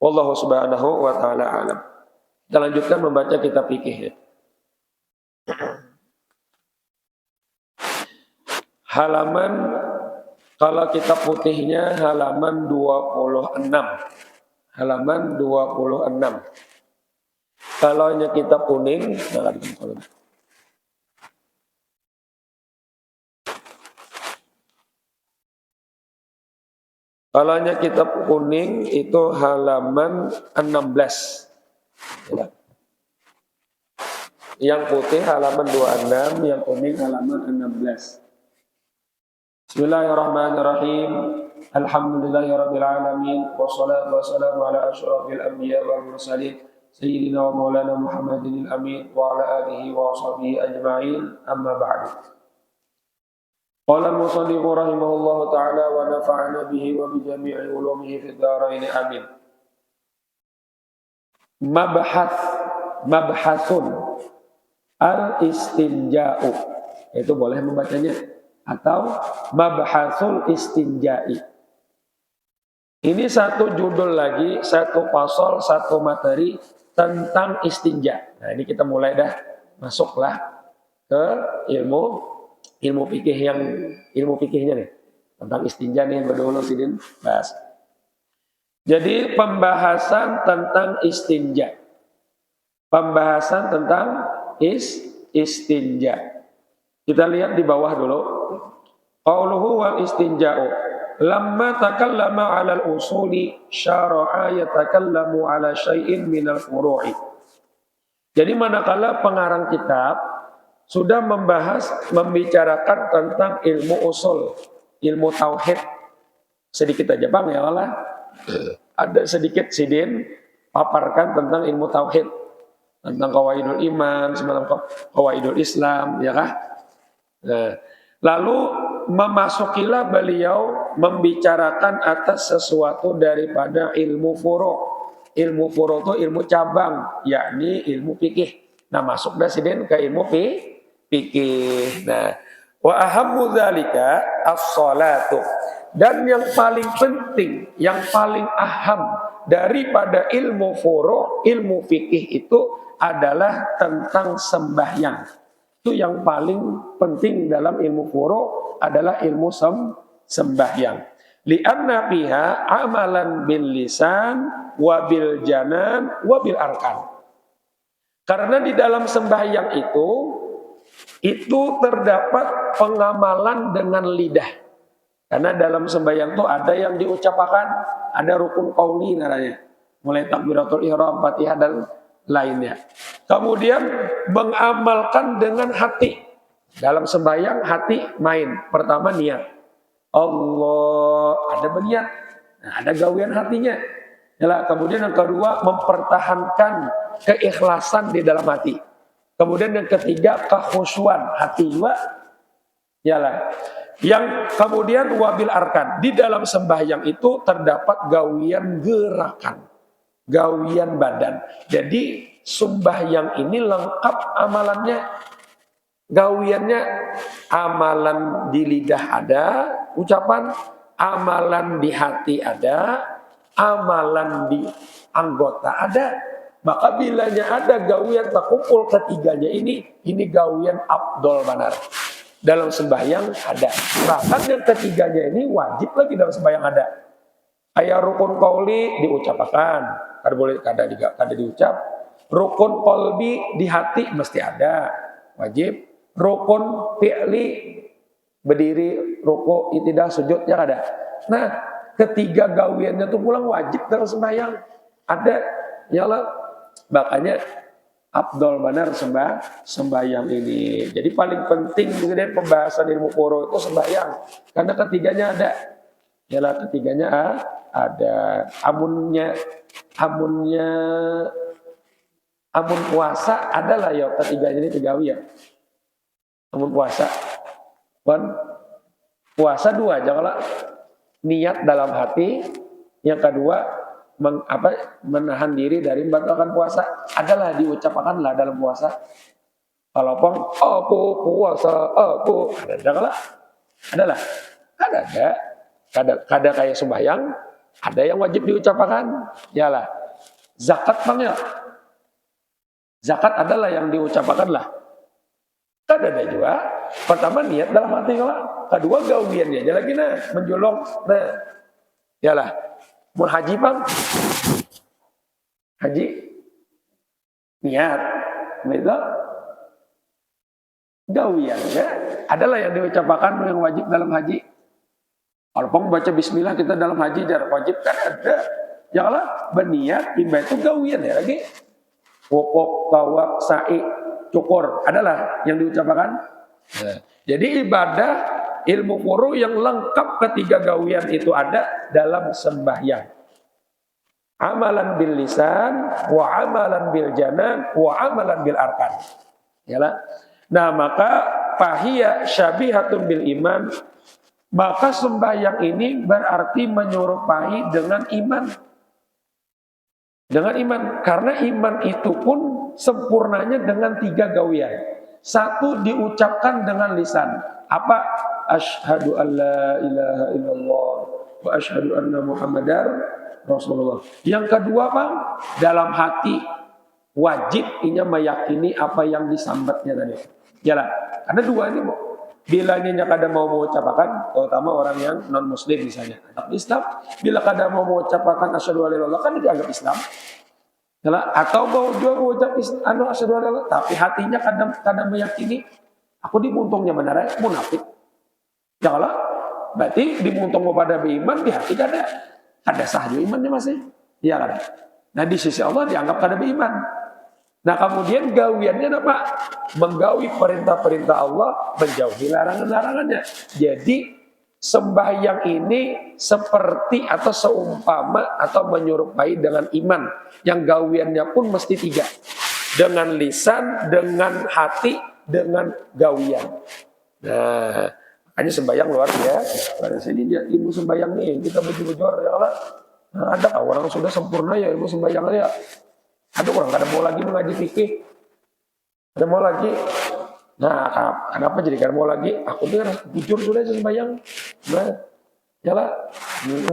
Wallahu subhanahu wa ta'ala alam. Kita lanjutkan membaca kitab fikih ya. Halaman, kalau kitab putihnya halaman 26. Halaman 26. Kalau hanya kitab kuning, kalau hanya kitab kuning itu halaman 16. Yang putih halaman 26, yang kuning halaman 16. Bismillahirrahmanirrahim. Alhamdulillahirabbil alamin wassalatu wassalamu ala asyrafil anbiya wal mursalin sayyidina wa maulana Muhammadin amin wa ala alihi wa sahbihi ajma'in. Amma ba'du. Qala al-musannif rahimahullahu ta'ala wa nafa'ana bihi wa bi jami'i ulumihi fid dharain amin. Mabhasun al-istinja'u. Itu boleh membacanya atau mabhasul istinja'i. Ini satu judul lagi, satu pasal, satu materi tentang istinja. Nah, ini kita mulai dah masuklah ke ilmu fikihnya nih. Tentang istinja nih berdulu sidin bahas. Jadi pembahasan tentang istinja. Pembahasan tentang istinja. Kita lihat di bawah dulu. Qauluhu wal istinja'u lamma takallama 'ala al-usuli syara'a yatakallamu 'ala syai'in minal furu'i. Jadi manakala pengarang kitab sudah membicarakan tentang ilmu usul, ilmu tauhid. Sedikit aja Bang ya Allah. Ada sedikit sidin paparkan tentang ilmu tauhid. Tentang qawaidul iman, semalam qawaidul Islam, ya kah? Nah, lalu memasukilah beliau membicarakan atas sesuatu daripada ilmu furu'. Ilmu furu' itu ilmu cabang, yakni ilmu fikih. Nah, masuk dah sidin ke ilmu fikih. Nah, wa ahammu dzalika as-shalatu. Dan yang paling penting, yang paling aham daripada ilmu furu', ilmu fikih itu adalah tentang sembahyang. Itu yang paling penting dalam ilmu furu' adalah ilmu sembahyang. Li'anna fiha amalan bil lisan wa bil janan wa bil arkan. Karena di dalam sembahyang itu terdapat pengamalan dengan lidah. Karena dalam sembahyang itu ada yang diucapkan, ada rukun qauli namanya. Mulai takbiratul ihram, Fatihah dan lainnya. Kemudian mengamalkan dengan hati. Dalam sembahyang hati main. Pertama niat. Allah, ada berniat. Nah, ada gawian hatinya. Yalah, kemudian yang kedua mempertahankan keikhlasan di dalam hati. Kemudian yang ketiga kekhusyuan hati juga. Yalah. Yang kemudian wabil arkan. Di dalam sembahyang itu terdapat gawian gerakan. Gawian badan. Jadi sembahyang ini lengkap amalannya. Gawiannya amalan di lidah ada, ucapan, amalan di hati ada, amalan di anggota ada. Maka bilanya ada gawian terkumpul ketiganya ini gawian afdol benar. Dalam sembahyang ada. Bahkan yang ketiganya ini wajib lagi dalam sembahyang ada. Ayat rukun qauli diucapkan, kada diucap. Rukun qalbi di hati mesti ada, wajib. Rukun fi'li berdiri, ruku, itidah, sujud ya ada. Nah, ketiga gawiannya itu pulang wajib dalam sembahyang. Ada, yalah. Makanya afdol benar sembahyang ini. Jadi paling penting dari pembahasan ilmu furu' itu sembahyang. Karena ketiganya ada. Yalah, ketiganya ada. Amun puasa adalah ya ketiganya ini tigawi ya. Amun puasa. Puasa dua, janganlah niat dalam hati. Yang kedua menahan diri dari membatalkan puasa. Adalah diucapkanlah dalam puasa. Walaupun aku puasa, janganlah. Adalah. Ada kayak sembahyang. Ada yang wajib diucapkan, yalah. Zakat bang ya. Zakat adalah yang diucapkan lah. Kan ada juga. Pertama niat dalam hati lah. Kedua gawiannya aja lagi nah, menjolong. Nah, yalah. Mau haji bang? Haji? Niat. Betul? Gawiannya adalah yang diucapkan yang wajib dalam haji. Kalau baca bismillah kita dalam haji jarak wajib kan ada. Janganlah berniat ibadah itu gawian ya lagi. Wukuf, tawaf, sa'i, cukur adalah yang diucapkan. Jadi ibadah ilmu furu yang lengkap ketiga gawian itu ada dalam sembahyang. Amalan bil lisan, wa amalan bil janan, wa amalan bil arkan. Yalah. Nah, maka fahiya syabihatun bil iman. Maka sembahyang ini berarti menyerupai dengan iman. Dengan iman. Karena iman itu pun sempurnanya dengan 3 gawian. 1 diucapkan dengan lisan. Apa? Asyhadu an la ilaha illallah wa asyhadu anna muhammadar Rasulullah. Yang kedua bang, dalam hati wajib inya meyakini apa yang disambatnya tadi. Yalah, karena 2 ini bilanya kada mau mengucapkan, terutama orang yang non muslim misalnya, anak Islam, bila kada mau mengucapkan asyhadu an la ilaha illallah kan dianggap Islam. Yalah, atau mau juga mengucap asyhadu an la ilaha illallah, tapi hatinya kadang meyakini aku dibuntungnya benar munafik. Yalah, berarti dimuntung kepada beriman di hati kada sah juga imannya masih. Iya kan? Nah di sisi Allah dianggap kada beriman. Nah kemudian gawiannya apa? Menggawi perintah-perintah Allah, menjauhi larangan-larangannya. Jadi sembahyang ini seperti atau seumpama atau menyerupai dengan iman. Yang gawiannya pun mesti 3. Dengan lisan, dengan hati, dengan gawian. Nah, makanya sembahyang luar biasa. Pada sini dia ilmu sembahyang nih, kita bujur-bujur ya Allah. Nah, ada orang sudah sempurna ya ilmu sembahyangnya. Ada orang kada mau lagi mengaji fikih. Ada mau lagi. Nah, kenapa jadi kada mau lagi? Aku tuh bujur sudah sembahyang. Nah, yalah.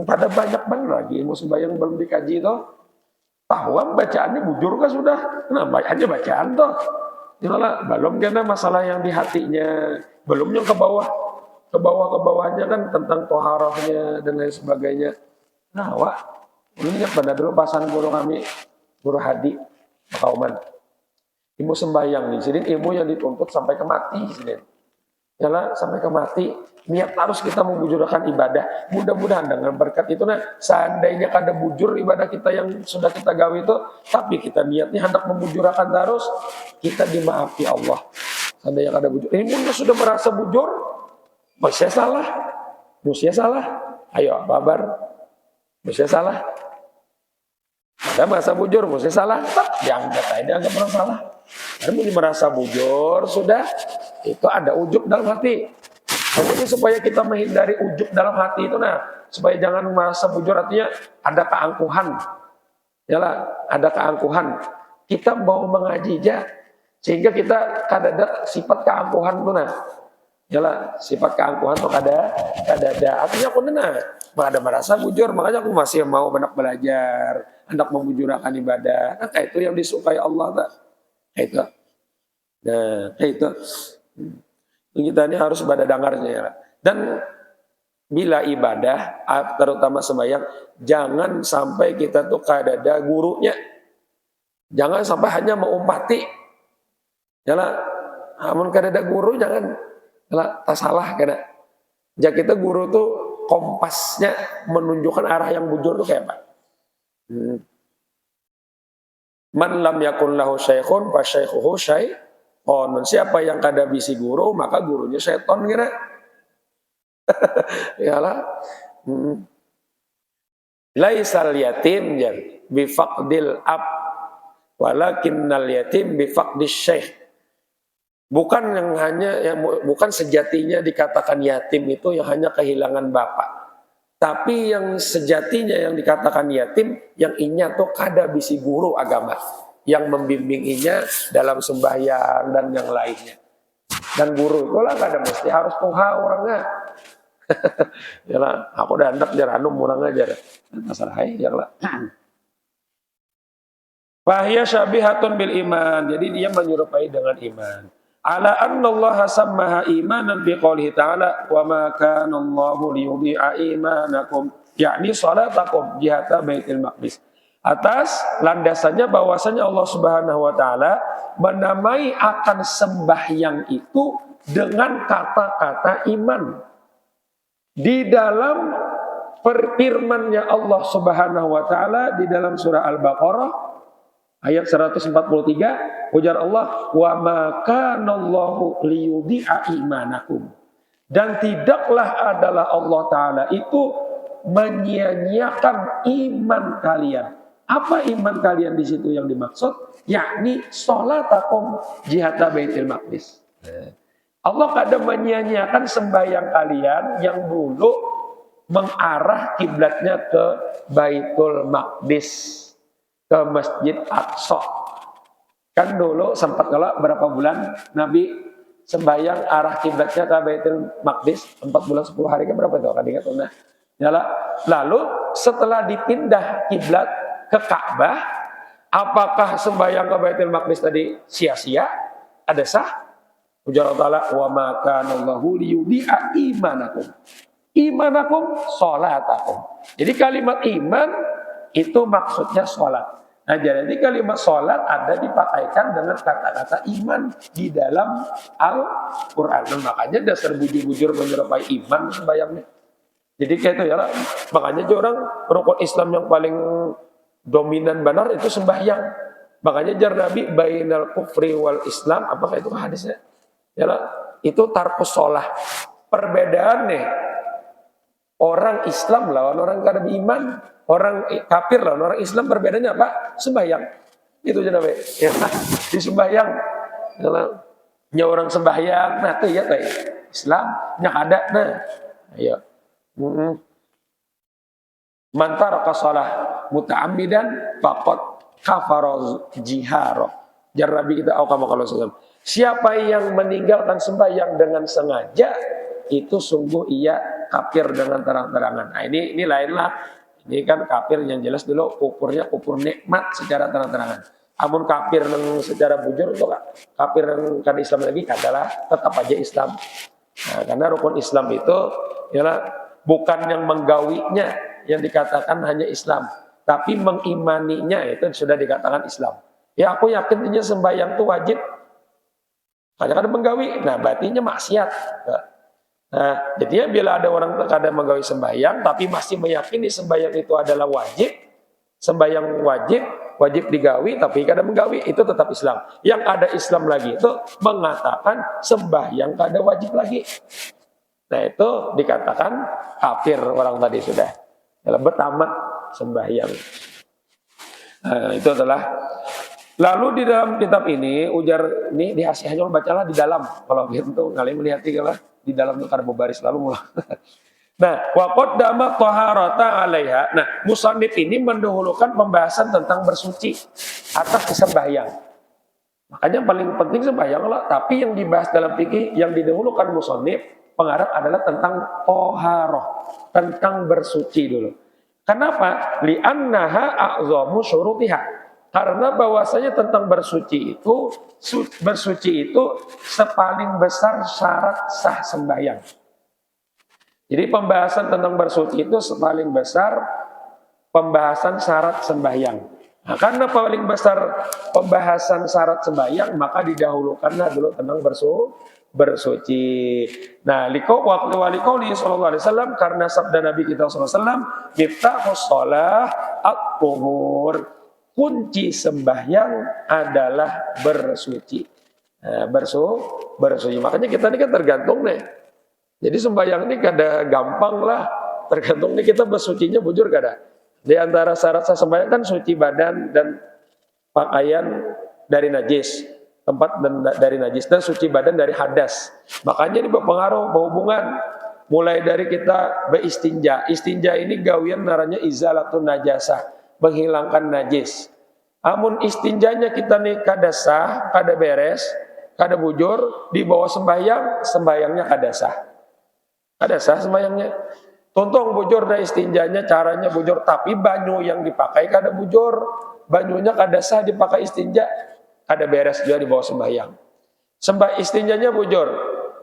Pada banyak banget lagi ilmu sembahyang belum dikaji itu. Tahuan bacaannya bujur kan sudah. Nah, aja bacaan toh. Yalah, belum kena masalah yang di hatinya. Belum yang ke bawahnya kan tentang toharahnya dan lain sebagainya. Nah, wah, ini pada dulu pasan guru kami, guru Hadi, Kauman. Ilmu sembahyang nih, jadi ilmu yang dituntut sampai ke mati, jadi. Yalah, sampai ke mati, niat harus kita membujurkan ibadah. Mudah-mudahan dengan berkat itu, nah, seandainya kada bujur ibadah kita yang sudah kita gawe itu, tapi kita niatnya hendak membujurkan terus, kita dimaafi Allah. Seandainya kada bujur, ilmunya sudah merasa bujur, masih salah. Ayo, babar. Masih salah. Ada masa bujur, masih salah. Dianggap aja, dianggap orang salah. Dan merasa bujur, sudah. Itu ada ujub dalam hati. Jadi supaya kita menghindari ujub dalam hati itu, nah, supaya jangan merasa bujur, artinya ada keangkuhan. Yalah, ada keangkuhan. Kita mau mengaji aja. Sehingga kita ada sifat keangkuhan itu, nah. Yalah, sifat keangkuhan tuh kada ada. Artinya aku ada merasa bujur, makanya aku masih mau hendak belajar, hendak membujurkan ibadah. Nah, kayak itu yang disukai Allah tak? Kayak itu. Nah, kayak itu. Kita ini harus pada dengarnya ya. Dan bila ibadah, terutama sembahyang, jangan sampai kita tuh kada ada gurunya. Jangan sampai hanya mengumpati. Yalah, amun kada ada guru jangan. Tak salah kena. Jadi kita guru tuh kompasnya menunjukkan arah yang bujur tuh kayak apa? Man lam yakun lahu syaikhun fa syaikhuhu syaikhun. Siapa yang kada bisi guru maka gurunya seton kira. Yalah. Laisal yatim bi faqdil ab walakinnal yatim bi faqdis syaikh. Bukan bukan sejatinya dikatakan yatim itu yang hanya kehilangan bapak. Tapi yang sejatinya yang dikatakan yatim, yang inya tuh kada bisi guru agama. Yang membimbing inya dalam sembahyang dan yang lainnya. Dan guru itulah kada mesti harus tuha orangnya. Ya lah, aku udah hendak jaranum murang aja. Masalah hai yang lah. Fahiyya syabihatun bil iman. Jadi dia menyerupai dengan iman. Ala anna Allah sammaha imanan bi qoulihi ta'ala wa ma kana Allahu liyudhi'a imanakum, yakni salatakum jihata Baitul Maqdis. Atas landasannya bahwasanya Allah Subhanahu wa taala menamai akan sembahyang itu dengan kata-kata iman. Di dalam firman-Nya Allah Subhanahu wa taala di dalam surah Al-Baqarah ayat 143, ujar Allah, wa ma kana Allahu liyudhi'a imanakum. Dan tidaklah adalah Allah taala itu menyia-nyiakan iman kalian. Apa iman kalian di situ yang dimaksud? Yakni salatakum jihata Baitul Maqdis. Allah kadang menyia-nyiakan sembahyang kalian yang dulu mengarah kiblatnya ke Baitul Maqdis, ke Masjid Aqsa. Kan dulu sempat kalau berapa bulan Nabi sembahyang arah kiblatnya ke Baitul Maqdis 4 bulan 10 hari kan berapa itu kan ingat nah. Yalah. Lalu setelah dipindah kiblat ke Ka'bah, apakah sembahyang ke Baitul Maqdis tadi sia-sia? Ada sah? Ujar Allah, wa ma kana Allahu liyudhi'a imanakum. Imanakum sholatakum. Jadi kalimat iman itu maksudnya sholat. Nah, jadi kalimat sholat ada dipakaikan dengan kata-kata iman di dalam Al-Quran. Nah, makanya dasar bujur-bujur menyerupai iman sembahyangnya. Jadi kayak itu ya lah. Makanya orang rukun Islam yang paling dominan benar itu sembahyang. Makanya jar Nabi bainal kufri wal Islam, apakah itu hadisnya? Ya lah, itu tarkus sholah. Perbedaan nih orang Islam lawan orang kada beriman, orang kafir lawan orang Islam, perbedaannya apa? Sembahyang. Itu aja namanya. Ya, di sembahyang. Nya orang sembahyang, nah tuh ya teh Islam nya ada nah. Ayo. Man taraka shalah muta'ammidan faqad kafara jihara. Jar Nabi kita kalau siapa yang meninggalkan sembahyang dengan sengaja itu sungguh ia kafir dengan terang-terangan. Nah, ini lain lah. Ini kan kafir yang jelas dulu ukurnya ukur nikmat secara terang-terangan. Amun kafir yang secara bujur itu kafir yang kan Islam lagi adalah tetap aja Islam. Nah, karena rukun Islam itu ialah bukan yang menggawinya yang dikatakan hanya Islam, tapi mengimaninya itu sudah dikatakan Islam. Ya aku yakin dia sembahyang itu wajib. Kadang-kadang menggawi, nah berartinya maksiat. Nah, jadinya bila ada orang terkadang menggawi sembahyang, tapi masih meyakini sembahyang itu adalah wajib, sembahyang wajib digawi, tapi kadang menggawi, itu tetap Islam. Yang ada Islam lagi itu mengatakan sembahyang kada wajib lagi. Nah itu dikatakan kafir orang tadi sudah. Dalam bertamat sembahyang. Nah, itu adalah. Lalu di dalam kitab ini ujar ini di Asyahnya bacalah di dalam. Kalau gitu kalian melihat lah di dalam itu karena berbaris lalu mulai. Nah, wa qaddama taharata 'alaiha. Nah, musannif ini mendahulukan pembahasan tentang bersuci atas sembahyang. Makanya yang paling penting sembahyang lah, tapi yang dibahas dalam fikih yang didahulukan musannif pengarang adalah tentang taharah, tentang bersuci dulu. Kenapa? Li'annaha a'zamu syurutiha. Karena bahwasanya tentang bersuci itu sepaling besar syarat sah sembahyang. Jadi pembahasan tentang bersuci itu sepaling besar pembahasan syarat sembahyang. Nah, karena paling besar pembahasan syarat sembahyang, maka didahulukanlah dulu tentang bersuci. Nah, waktu qauli sallallahu alaihi wasallam, karena sabda Nabi kita sallallahu alaihi wasallam, miftahus shalah at-tuhur. Kunci sembahyang adalah bersuci. Nah, bersuci. Makanya kita ini kan tergantung nih. Jadi sembahyang ini kada gampang lah. Tergantung nih kita bersucinya bujur kada. Di antara syarat sah sembahyang kan suci badan dan pakaian dari najis. Tempat dari najis dan suci badan dari hadas. Makanya ini berpengaruh berhubungan. Mulai dari kita beristinja. Istinja ini gawian naranya izalatun najasah. Menghilangkan najis. Amun istinjanya kita nih kada sah, kada beres, kada bujur, di bawah sembahyangnya kada sah. Ada sah sembayangnya. Tuntung bujur dah istinjanya, caranya bujur, tapi banyu yang dipakai kada bujur. Banyunya kada sah dipakai istinja, kada beres juga dibawa sembayang. Istinjanya bujur.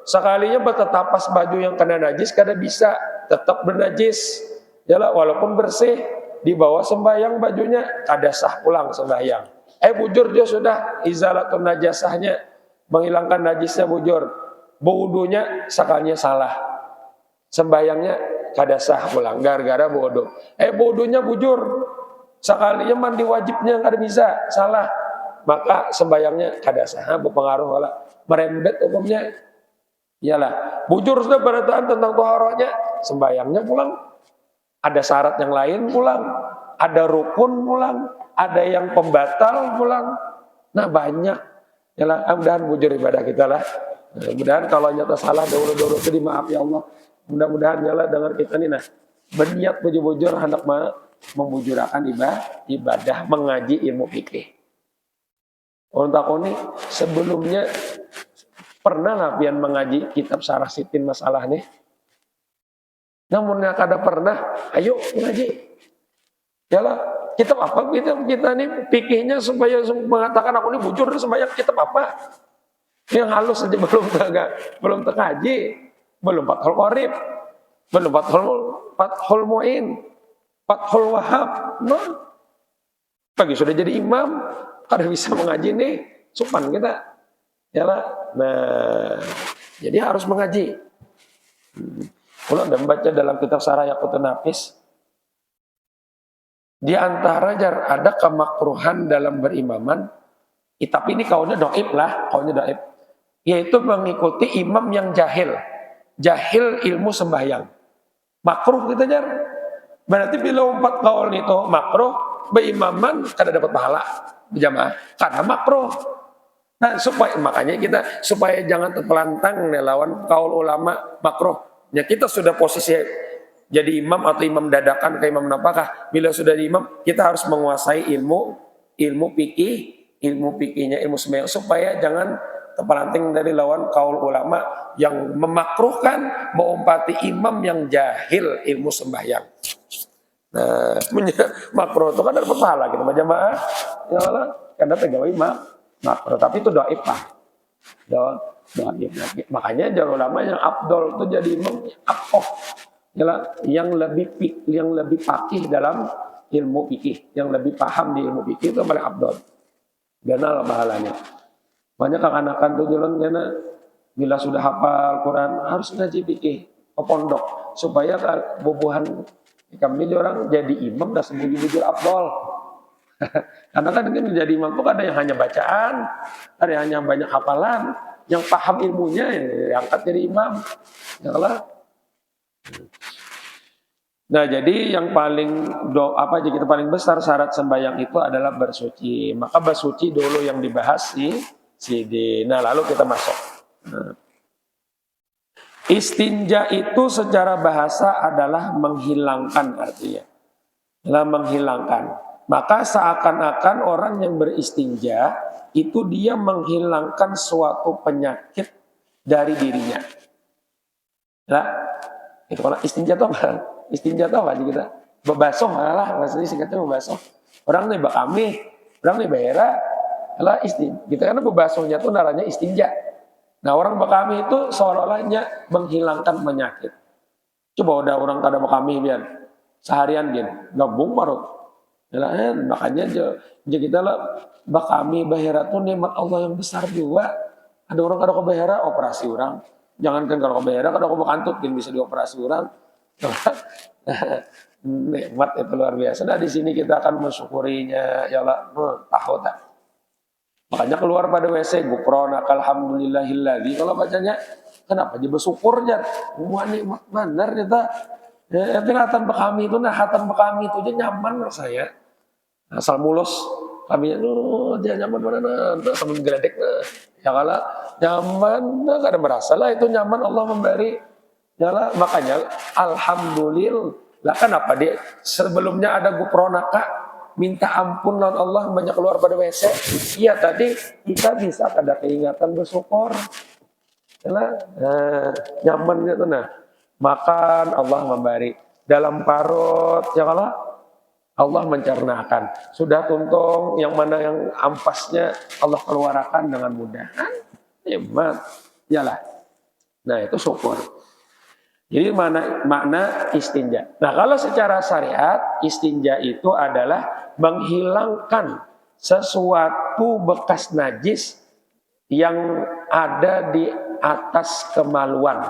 Sekalinya bertetapas baju yang kena najis kada bisa, tetap bernajis. Yalah, walaupun bersih dibawa sembayang bajunya kada sah pulang sembayang. Bujur dia sudah, izalatun najasahnya, menghilangkan najisnya bujur. Wudunya sekalinya salah. Sembayangnya kada sah pulang gara-gara bodoh. Bodohnya bujur. Sekalinya mandi wajibnya kada bisa, salah. Maka sembayangnya kada sah, berpengaruh lah. Merembet hukumnya. Iyalah, bujur sudah berataan tentang toharohnya, sembayangnya pulang. Ada syarat yang lain pulang, ada rukun pulang, ada yang pembatal pulang. Nah banyak. Iyalah, mudah-mudahan bujur ibadah kita lah. Mudah-mudahan kalau nyata salah dahulu-dahulu itu dimaaf ya Allah. Mudah-mudahan nyala dengar kita nih nah. Berniat bujur-bujur hendak membujurakan ibadah mengaji ilmu fikih. Orang takoni sebelumnya pernah lah pian mengaji kitab Syarah Sitin masalah nih. Namun yang kada pernah, ayo mengaji. Yalah, kitab apa kita nih fikihnya supaya mengatakan aku ini bujur sembahyang kitab apa? Yang halus saja belum terkaji, belum Fathul Qorib, belum Fathul Mu'in, Fathul Wahab. Nah, pagi sudah jadi imam, kada bisa mengaji nih, supan kita. Yalah. Nah, jadi harus mengaji. Kalau Anda membaca dalam kitab Syarah Yaqutun Nafis, di antara ada kemakruhan dalam berimaman, tapi ini kaulnya dhaif lah, yaitu mengikuti imam yang jahil ilmu sembahyang. Makruh kita jar. Berarti bila 4 kaul itu makruh, berimaman kada dapat pahala berjamaah, karena makruh. Nah, makanya kita supaya jangan terpelantang lawan kaul ulama makruh. Ya kita sudah posisi jadi imam atau imam dadakan ke imam napakah. Bila sudah di imam, kita harus menguasai ilmu fikihnya, ilmu sembahyang supaya jangan terpelanting dari lawan kaul ulama yang memakruhkan mengumpati imam yang jahil ilmu sembahyang. Nah, makruh itu kan ada pahala kita berjamaah. Ya Allah, karena pegawai makruh, tapi itu dhaif lah. Makanya jalur ulama yang afdol itu jadi imam yang lebih faqih dalam ilmu fikih, yang lebih paham di ilmu fikih itu paling afdol. Ganal pahalanya. Banyak kekanakan tuh jalan karena bila sudah hafal Quran harus ngaji fikih ke pondok supaya bubuhan kami orang jadi imam dan sembunyi-sembunyi afdol. Karena kan ini menjadi imam itu ada yang hanya bacaan, ada yang hanya banyak hafalan. Yang paham ilmunya yang angkat jadi imam. Ya Allah. Nah, jadi yang paling kita paling besar syarat sembahyang itu adalah bersuci. Maka bersuci dulu yang dibahas nah lalu kita masuk. Nah. Istinja itu secara bahasa adalah menghilangkan artinya. Adalah menghilangkan. Maka seakan-akan orang yang beristinja itu dia menghilangkan suatu penyakit dari dirinya. Nah, itu kalau istinja itu apa? Istinja itu apa kita? Bebasuh malah, maksudnya singkatnya bebasuh. Orang nih bakami, orang nih bahera, lah istinja. Kita karena bebasuhnya itu naranya istinja. Nah orang bakami itu seolah-olahnya menghilangkan penyakit. Coba udah orang kada bakami biar seharian dia gabung parut. Makanya kita lah bakami bahera tuh nikmat Allah yang besar juga. Ada orang kada bahera operasi orang. Jangankan kalau bahera kada bakantut bisa dioperasi orang. Nikmat itu luar biasa. Nah di sini kita akan mensyukurinya ya Allah tahu tak. Makanya keluar pada WC gufronaka alhamdulillahilladzi. Kalau bacanya kenapa aja bersyukurnya. Wah nikmat benar kita. Itu hatan bekami itu, hatan bekami itu aja nyaman menurut saya. Asal mulus kami dia nyaman mana sambil geledek ya kalau nyaman gak ada merasa lah itu nyaman Allah memberi ya lah, makanya alhamdulillah kenapa dia sebelumnya ada gufronaka minta ampun lawan Allah banyak keluar pada WC. Iya tadi kita bisa ada keingatan bersyukur ya lah, nyaman gitu nah. Makan Allah memberi. Dalam parut ya Allah mencernakan. Sudah tuntung yang mana yang ampasnya Allah keluarkan dengan mudah. Hemat. Yalah. Nah itu syukur. Jadi makna istinja. Nah kalau secara syariat istinja itu adalah menghilangkan sesuatu bekas najis yang ada di atas kemaluan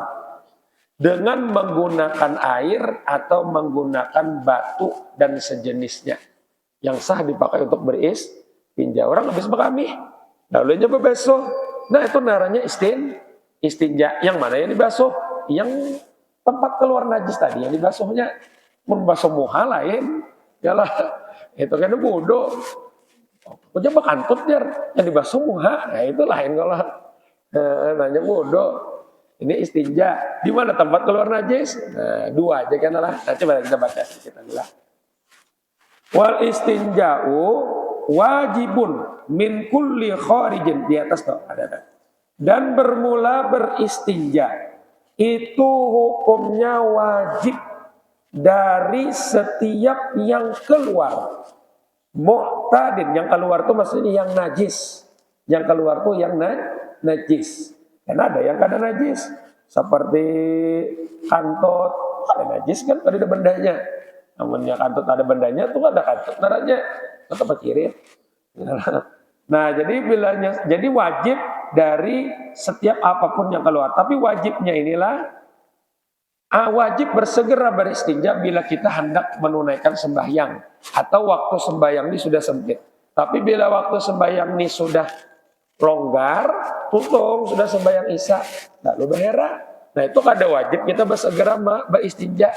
dengan menggunakan air atau menggunakan batu dan sejenisnya yang sah dipakai untuk beristinja. Orang habis berkamih lalu dia berbasuh. Nah itu namanya istinja. Yang mana yang dibasuh? Yang tempat keluar najis tadi yang dibasuhnya. Membasuh muha lain. Yalah, itu kan bodoh. Punya bekantut dia yang dibasuh muha. Nah itu lain kalau nanya bodoh. Ini istinja. Di mana tempat keluar najis? Nah, dua aja kan lah. Nah, coba kita baca kita dulu. Wal istinja'u wajibun min kulli kharijin. Di atas tuh ada. Dan bermula beristinja itu hukumnya wajib dari setiap yang keluar. Mu'tadin, yang keluar tuh maksudnya yang najis. Yang keluar tuh yang najis. Karena ada yang kada najis. Seperti kantut, ada najis kan, ada bendanya. Namanya kantut ada bendanya, tuh ada kantut. Naranya, tetap kirim. Nah, jadi wajib dari setiap apapun yang keluar. Tapi wajibnya inilah, wajib bersegera beristinja bila kita hendak menunaikan sembahyang. Atau waktu sembahyang ini sudah sempit. Tapi bila waktu sembahyang ini sudah longgar, tutung, sudah sembahyang isya, lalu berhera. Nah itu kada wajib kita bersegera beristinja.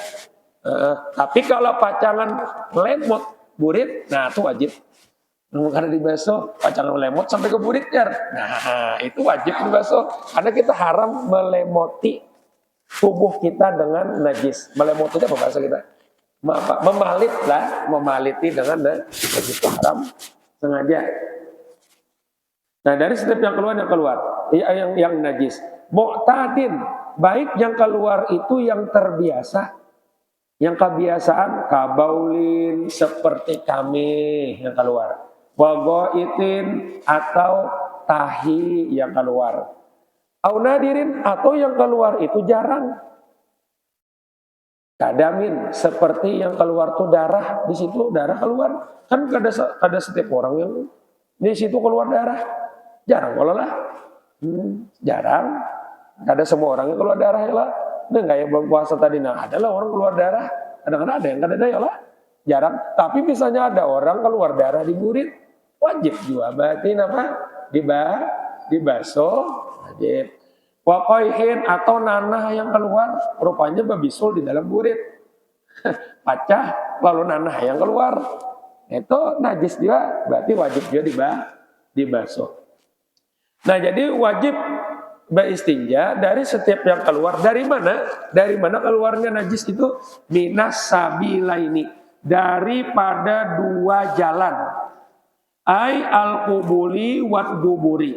Tapi kalau pacangan lemot, burit, nah itu wajib. Karena dibasuh, pacangan lemot sampai ke buritnya. Nah itu wajib dibasuh. Karena kita haram melemoti tubuh kita dengan najis. Melemoti itu apa bahasa kita? Memalit lah, memaliti dengan najis itu haram sengaja. Nah dari setiap yang keluar yang najis. Mu'tadin, baik yang keluar itu yang terbiasa, yang kebiasaan kabaulin seperti kami yang keluar, wagoitin atau tahi yang keluar, aunadirin atau yang keluar itu jarang, kadamin seperti yang keluar tuh darah, di situ darah keluar kan ada setiap orang yang di situ keluar darah. Jarang kalau lah, jarang. Ada semua orang yang keluar darah ya lah. Nah nggak yang belum puasa tadi, nah adalah orang keluar darah. Kadang-kadang ada yang kada ya lah, jarang. Tapi misalnya ada orang keluar darah di burit, wajib juga. Berarti apa? Dibasuh, wajib. Wakoihin atau nanah yang keluar, rupanya babisul di dalam burit, pacah lalu nanah yang keluar, itu najis juga, berarti wajib juga dibasuh. Nah jadi wajib beristinja dari setiap yang keluar. Dari mana? Dari mana keluarnya najis itu? Minas sabilaini, daripada dua jalan. Ai al-qubuli wad duburi,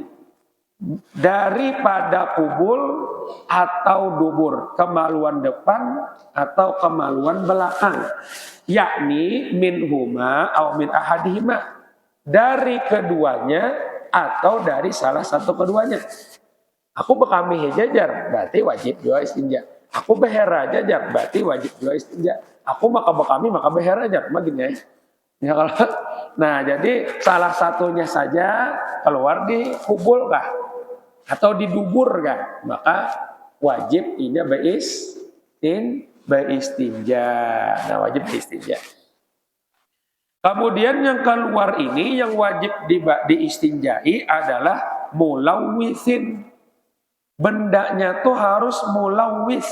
daripada kubul atau dubur, kemaluan depan atau kemaluan belakang. Yakni min huma au min ahadihima, dari keduanya atau dari salah satu keduanya. Aku bekami jajar, berarti wajib juga istinja. Aku behera jajar, berarti wajib juga istinja. Aku maka bekami maka behera jajar, begini ya. Nah jadi salah satunya saja keluar di kubul kah atau di dubur kah, maka wajib ini beristinja. Nah wajib beristinja. Kemudian yang keluar ini yang wajib diistinjai adalah mulawwisin. Bendanya tuh harus mulawwis.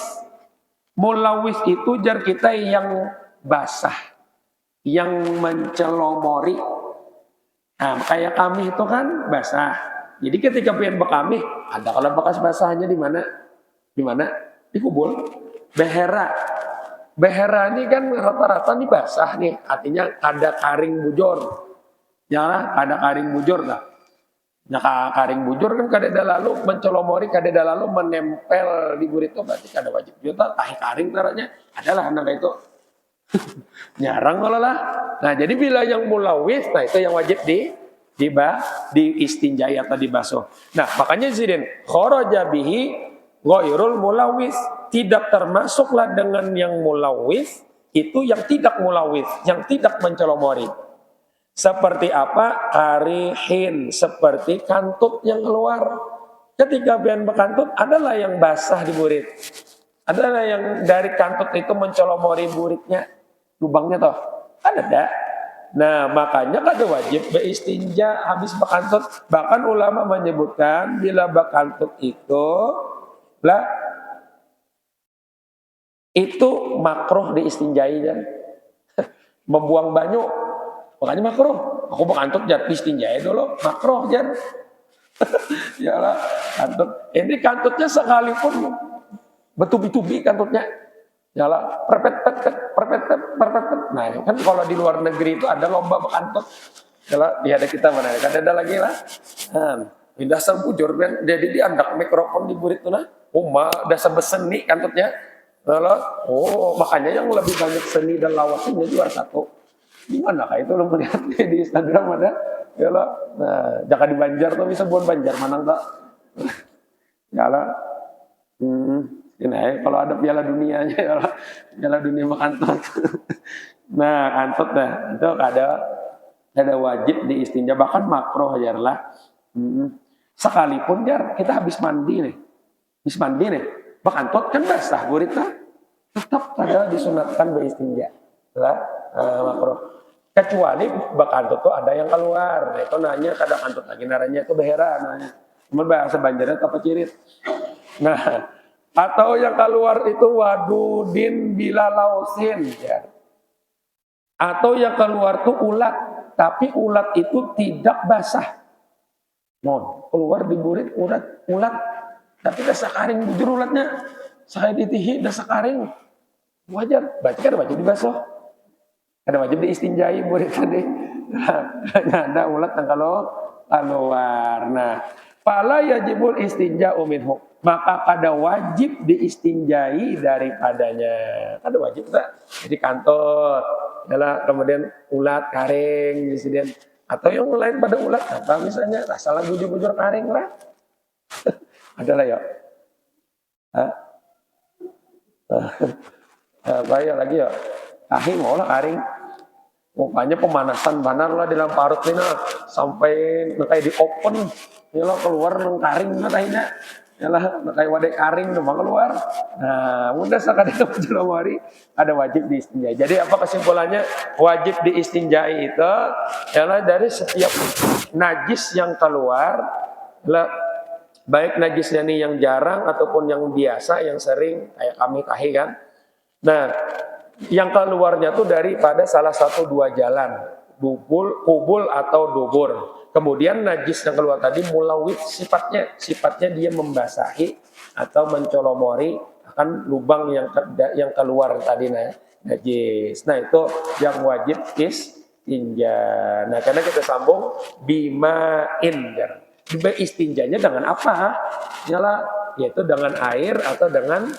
Mulawwis itu jar kita yang basah, yang mencelomori. Nah, kayak kami itu kan basah. Jadi ketika pengen bekami, ada kalau bekas basahnya di mana? Di mana? Di kubul. Behera ini kan rata-rata nih basah nih, artinya ada karing bujur. Ya, ada karing bujur lah. Nah karing bujur kan kadeda lalu mencolomori kadeda lalu menempel di burit itu berarti kada wajib juta tahi karing caranya adalah anak itu nyarang malah lah. Nah jadi bila yang mulawis, nah itu yang wajib di istinjai atau dibasuh. Nah makanya zidin kharaja bihi ghairul mulawis, tidak termasuklah dengan yang mulawis itu yang tidak mulawis, yang tidak mencolomori. Seperti apa? Karihin, seperti kantut yang keluar. Ketika bian bekantut adalah yang basah di burit. Adalah yang dari kantut itu mencolomori buritnya. Lubangnya toh. Ada. Nah makanya kada wajib beristinja habis bekantut. Bahkan ulama menyebutkan bila bekantut itu lah itu makruh diistinjai kan. Membuang banyu makanya makruh. Aku bekantut jar istinjai dulu makruh jar. Ya lah kantut. Ini kantutnya sekalipun betubi-tubi kantutnya. Ya lah perpet. Nah kan kalau di luar negeri itu ada lomba bekantut. Ya lah ada kita mana? Kan ada lagi lah. Dasar bujur kan. Jadi diandak mikrofon di burit tuh nah. Dasar beseni kantutnya. Nah, makanya yang lebih banyak seni dan lawaknya juara satu. Di mana kah itu lo melihat di Instagram ada? Ya lah, nah, jangan di Banjar tuh bisa buat Banjar manang tak? Ya lah, ini kalau ada Piala Dunianya ya lah, Piala Dunia bekantut. Nah kantut dah, itu ada wajib diistinja bahkan makruh ya lah. Sekalipun jar kita habis mandi nih, bekantut kan basah buritnya, tetap ada disunatkan beristinja, lah makruh. Kecuali bekantut tuh ada yang keluar, nah, itu nanya kadang kantut lagi naranya itu beheran, nanya. Cuma bahasa Banjarnya apa cirit. Nah, atau yang keluar itu wadudin bila lausin, ya. Atau yang keluar tuh ulat, tapi ulat itu tidak basah. Keluar di burit ulat, tapi dasar karing bujur ulatnya, saya ditihi dasar karing, wajar, berarti kan wajib dibasuh. Ada wajib diistinjai burit tadi. Ada ulat yang kalau keluar. Nah, fala yajibul istinja minhu. Maka kada wajib diistinjai daripadanya. Kada wajib tak? Jadi kantut, adalah kemudian ulat karing, kemudian atau yang lain pada ulat apa misalnya salah bujur-bujur karing lah. Adalah ya. Apa ya lagi ya? Tahi ngolah karing. Pokoknya pemanasan banar lah dalam parut ini sampai kayak di open. Ya lah keluar nang karing lah tahinya. Ya lah kayak wadah karing tuh keluar. Nah, mudah sekali menjelawari ada wajib diistinjai. Jadi apa kesimpulannya? Wajib diistinjai itu ialah dari setiap najis yang keluar lah, baik najisnya nih yang jarang ataupun yang biasa, yang sering kayak kami tahi kan. Nah, yang keluarnya tuh daripada salah satu dua jalan, kubul atau dubur. Kemudian najis yang keluar tadi mulawit sifatnya dia membasahi atau mencolomori akan lubang yang keluar tadi najis. Nah itu yang wajib istinja. Nah karena kita sambung bimain. Istinjanya dengan apa? Yaitu dengan air atau dengan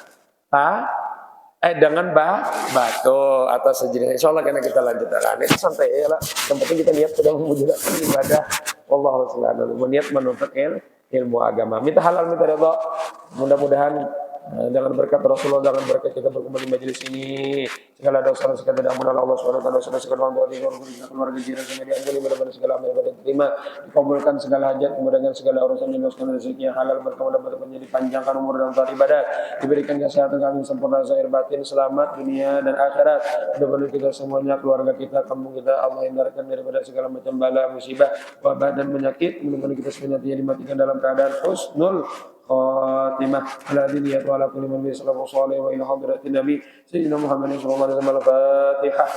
dengan batu atau sejenis. Insyaallah karena kita lanjutkan. Itu santai ya lah. Yang penting kita niat sedang mewujudkan ibadah. Wallahu subhanahu wa niat menuntut ilmu agama. Minta halal, minta ridha. Mudah-mudahan dengan berkat Rasulullah, dengan berkat kita berkumpul di majelis ini, segala dosa dan segala ampunan Allah Subhanahu wa taala, dosa segala orang tua keluarga jiran semua diampuni, mudah-mudahan segala amal ibadah diterima, dikabulkan segala hajat, kemudian segala urusan diluaskan rezeki yang halal berkah, mudah-mudahan dipanjangkan umur dan taat ibadah, diberikan kesehatan kami sempurna zahir batin, selamat dunia dan akhirat. Mudah-mudahan kita semuanya, keluarga kita, kampung kita, Allah hindarkan daripada segala macam bala, musibah, wabah dan penyakit. Mudah-mudahan kita semuanya dimatikan dalam keadaan husnul khatimah ala diniyat wa ala kulli man bi sallallahu alaihi wa ila hadratin nabi sayyidina Muhammadin sallallahu alaihi wasallam. Al-Fatihah.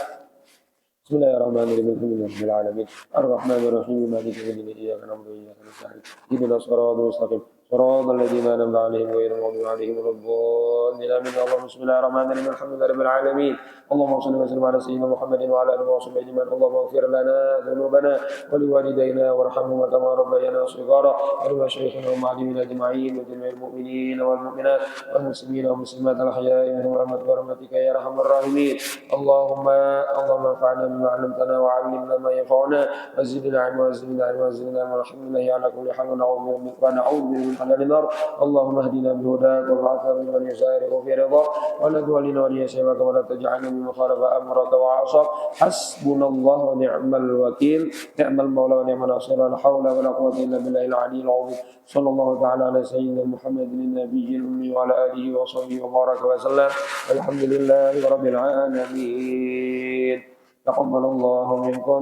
Bismillahirrahmanirrahim. Alhamdulillahil alamin. Ar-Rahmanir Rahim. Maliki yaumiddin. Iyyaka na'budu wa iyyaka nasta'in. Ihdinas siratal mustaqim. صراط الذين أنعمت عليهم غير المغضوب عليهم ولا الضالين آمين. اللهم بسم الله الرحمن الرحيم الحمد لله رب العالمين اللهم صل وسلم على سيدنا محمد وعلى آله وصحبه أجمعين. اللهم اغفر لنا ذنوبنا ولوالدينا وارحمهما كما ربيانا صغارا ولمشايخنا ومعلمينا أجمعين وجميع المؤمنين والمؤمنات والمسلمين والمسلمات الأحياء منهم برحمتك يا أرحم الراحمين. اللهم انفعنا بما علمتنا وعلمنا ما ينفعنا وزدنا علما وزدنا علما وزدنا علما والحمد لله على كل حال ونعوذ بك من حلال النار. اللهم اهدنا بهداك وابعثنا ممن يسارع في رضاك ولا تولنا ولي سواك ولا تجعلنا ممن خالف امرك وعصاك. حسبنا الله ونعم الوكيل نعم المولى ونعم النصير لا حول ولا قوه الا بالله العلي العظيم. صلى الله تعالى على سيدنا محمد النبي الامي وعلى اله وصحبه وبارك وسلم والحمد لله رب العالمين. تقبل الله منكم.